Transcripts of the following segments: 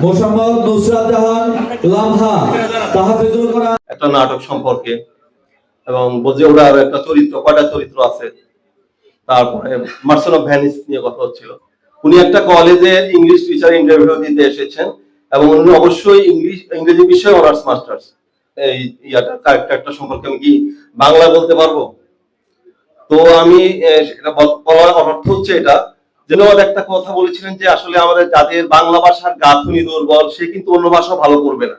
মোসাম্মদ নুসরাত জাহান লামহা তাহফিজুল কোরআন একটা নাটক সম্পর্কে, এবং বলছে ওরা একটা চরিত্র, কয়টা চরিত্র আছে। তারপরে মার্সেল অফ ভেনিস নিয়ে কথা হচ্ছিল। উনি একটা কলেজে ইংলিশ টিচার ইন্টারভিউ দিতে এসেছেন এবং উনি অবশ্যই ইংরেজি বিষয়ে অনার্স মাস্টার্স। এই ক্যারেক্টারটা সম্পর্কে আমি কি বাংলা বলতে পারবো? তো আমি এটা বলার অর্থ হচ্ছে এটা যে একটা কথা বলেছিলেন যে আসলে আমাদের যাদের বাংলা ভাষার গাঁথুনি দুর্বল সে কিন্তু অন্য ভাষা ভালো করবে না।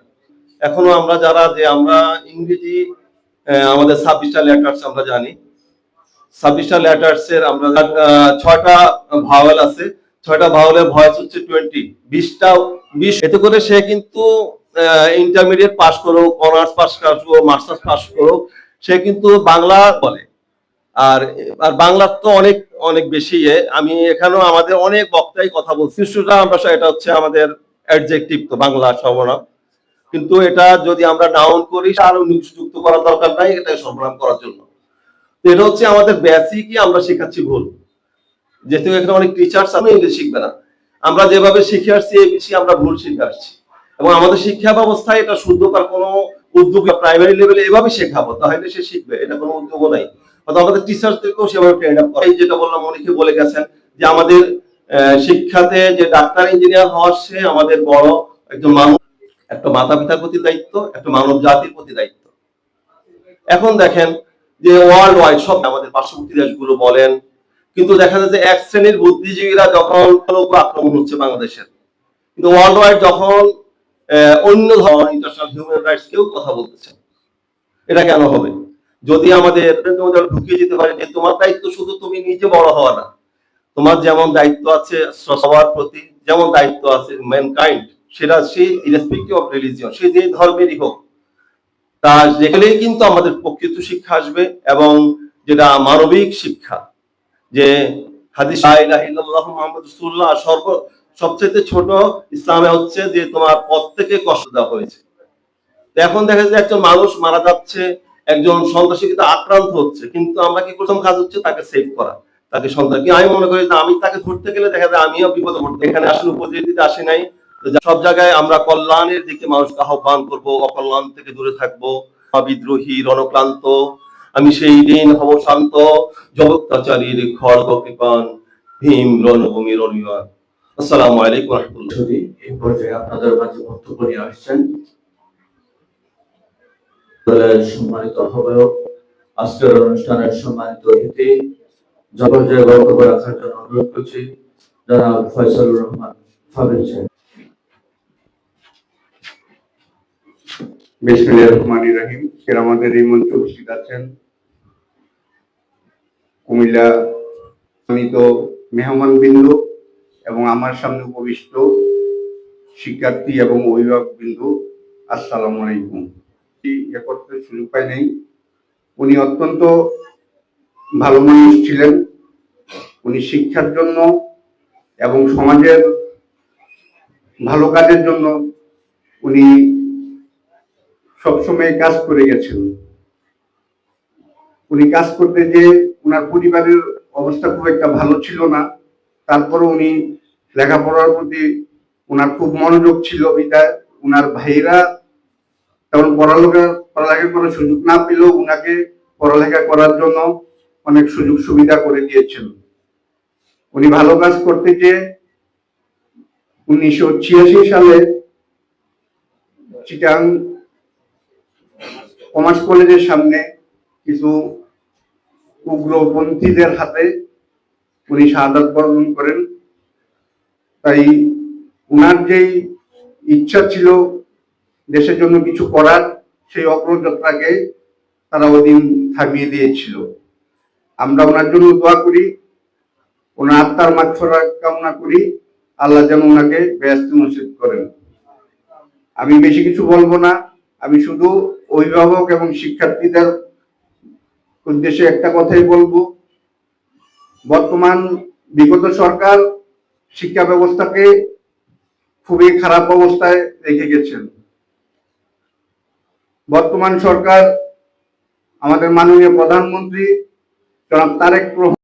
এখনো আমরা যারা আমরা ইংরেজি আমাদের 26টা লেটার্স আমরা জানি, 26টা লেটার্স এর আমরা 6টা ভাওয়েল আছে, 6টা ভাওয়েলের ভয়েস হচ্ছে 20 এতে করে সে কিন্তু ইন্টারমিডিয়েট পাস করুক, অনার্স পাস করুক, মাস্টার্স পাস করুক, সে কিন্তু বাংলা বলে। আর বাংলার তো অনেক অনেক বেশি। আমি এখানেও আমাদের অনেক বক্তাই কথা বলছি, আমরা এটা হচ্ছে আমাদের অ্যাডজেক্টিভ, তো বাংলা সর্বনাম, কিন্তু এটা যদি আমরা নাউন করি আরো যুক্ত করার দরকার নাই, এটা সর্বনাম করার জন্য। এটা হচ্ছে আমাদের বেসিকই আমরা শেখাচ্ছি ভুল, যেহেতু এখানে অনেক টিচার্স আমরা ইংলিশ শিখবে না, আমরা যেভাবে শিখে আসছি এবিসি আমরা ভুল শিখে আসছি। এবং আমাদের শিক্ষা ব্যবস্থায় এটা শুদ্ধ করার কোনো উদ্যোগ, প্রাইমারি লেভেলে এভাবে শেখাবো তাহলে সে শিখবে, এটা কোনো উদ্যোগ নাই। অথবা আমাদের টিচারদেরকেও সেভাবে ট্রেন আপ করা। যেটা বললাম, অনেকে বলে গেছেন যে আমাদের শিক্ষাতে যে ডাক্তার ইঞ্জিনিয়ার হওয়ার সে আমাদের বড় একজন মানুষ, একটা মাতা পিতার প্রতি দায়িত্ব, একটা মানব জাতির প্রতি দায়িত্ব। এখন দেখেন যে ওয়ার্ল্ড ওয়াইড সব আমাদের পার্শ্ববর্তী দেশগুলো বলেন, কিন্তু দেখা যায় যে এক শ্রেণীর বুদ্ধিজীবীরা যখন আক্রমণ হচ্ছে বাংলাদেশের, কিন্তু ওয়ার্ল্ড ওয়াইড যখন অন্য ধরনের ইন্টারন্যাশনাল হিউম্যান রাইটস কেউ কথা বলতেছে। এটা কেন হবে? যদি আমাদের ঢুকিয়ে যেতে পারে যে তোমার দায়িত্ব শুধু তুমি নিজে বড় হওয়া না, তোমার যেমন দায়িত্ব আছে সবার প্রতি, যেমন দায়িত্ব আছে ম্যানকাইন্ড, সেটা সেই ইরেসপেক্টিভ অফ রিলিজিয়ন, সে যে ধর্মেরই হোক, তা যেখানেই কিন্তু আমাদের প্রকৃত শিক্ষা আসবে, এবং যেটা মানবিক শিক্ষা, যে হাদিস লা ইলাহা ইল্লাল্লাহ মুহাম্মাদুর রাসূলুল্লাহ সবচেয়ে ছোট ইসলামে হচ্ছে যে তোমার পথ থেকে কষ্ট দেওয়া হয়েছে। এখন দেখা যায় একজন মানুষ মারা যাচ্ছে, একজন সন্ত্রাসী কিন্তু আক্রান্ত হচ্ছে, কিন্তু আমরা কি প্রথম কাজ হচ্ছে তাকে সেভ করা, তাকে সন্ত্রাস। কি আমি মনে করি যে আমি তাকে ধরতে গেলে দেখা যায় আমিও বিপদে পড়তে। এখানে আসলে উপদেশ দিতে আসি নাই, সব জায়গায় আমরা কল্যাণের দিকে মানুষকে আহ্বান করবো, অকল্যাণ থেকে দূরে থাকবো। বিদ্রোহী রণক্লান্ত আমি সেই দিন হব শান্ত, জগত্তাচারীর খড়গ কৃপান ভীম রণভূমির অনিবান। আসসালামু আলাইকুম ওয়া রাহমাতুল্লাহ। এই পর্যায়ে আপনাদের মাঝে বক্তব্য নিয়ে আসছেন সম্মানিত আহ্বায়ক, আজকের অনুষ্ঠানের সম্মানিত অতিথি, জবরজয় বক্তব্য রাখার জন্য অনুরোধ করছি জনাব ফয়সালুর রহমান ফাবিল সাহেব। বিসমিল্লাহির রহমানির রহিম। আমাদের এই মঞ্চে উপস্থিত আছেন কুমিল্লা সম্মানিত মেহমান বিন্দু এবং আমার সামনে উপবিষ্ট শিক্ষার্থী এবং অভিভাবক বিন্দু, আসসালামু আলাইকুম। এ করতে সুযোগ পাই নাই। উনি অত্যন্ত ভালো মানুষ ছিলেন। উনি শিক্ষার জন্য এবং সমাজের ভালো কাজের জন্য উনি সবসময় কাজ করে গেছেন। উনি কাজ করতে যে উনার পরিবারের অবস্থা খুব একটা ভালো ছিল না, তারপরে উনি লেখাপড়ার প্রতি উনার খুব মনোযোগ ছিল। এটা উনার ভাইরা তেমন পড়ালেখা করার সুযোগ না পেলেও উনাকে পড়ালেখা করার জন্য অনেক সুযোগ সুবিধা করে দিয়েছেন। উনি ভালো কাজ করতে যে 1986 সালে চিটাং কমার্স কলেজের সামনে কিছু উগ্রপন্থীদের হাতে উনি শাহাদাত বরণ করেন। তাই উনার যেই ইচ্ছা ছিল দেশের জন্য কিছু করার, সেই অগ্রযাত্রাকে তারা ওদিন থামিয়ে দিয়েছিল। আমরা ওনার জন্য দোয়া করি, ওনার আত্মার মাগফিরাত কামনা করি, আল্লাহ যেন ওনাকে বেহেশতে নসিব করেন। আমি বেশি কিছু বলবো না, আমি শুধু অভিভাবক এবং শিক্ষার্থীদের উদ্দেশ্যে একটা কথাই বলবো। বর্তমান বিগত সরকার শিক্ষা ব্যবস্থাকে খুবই খারাপ অবস্থায় রেখে গেছেন। বর্তমান সরকার, আমাদের মাননীয় প্রধানমন্ত্রী জনাব তারেক রহমান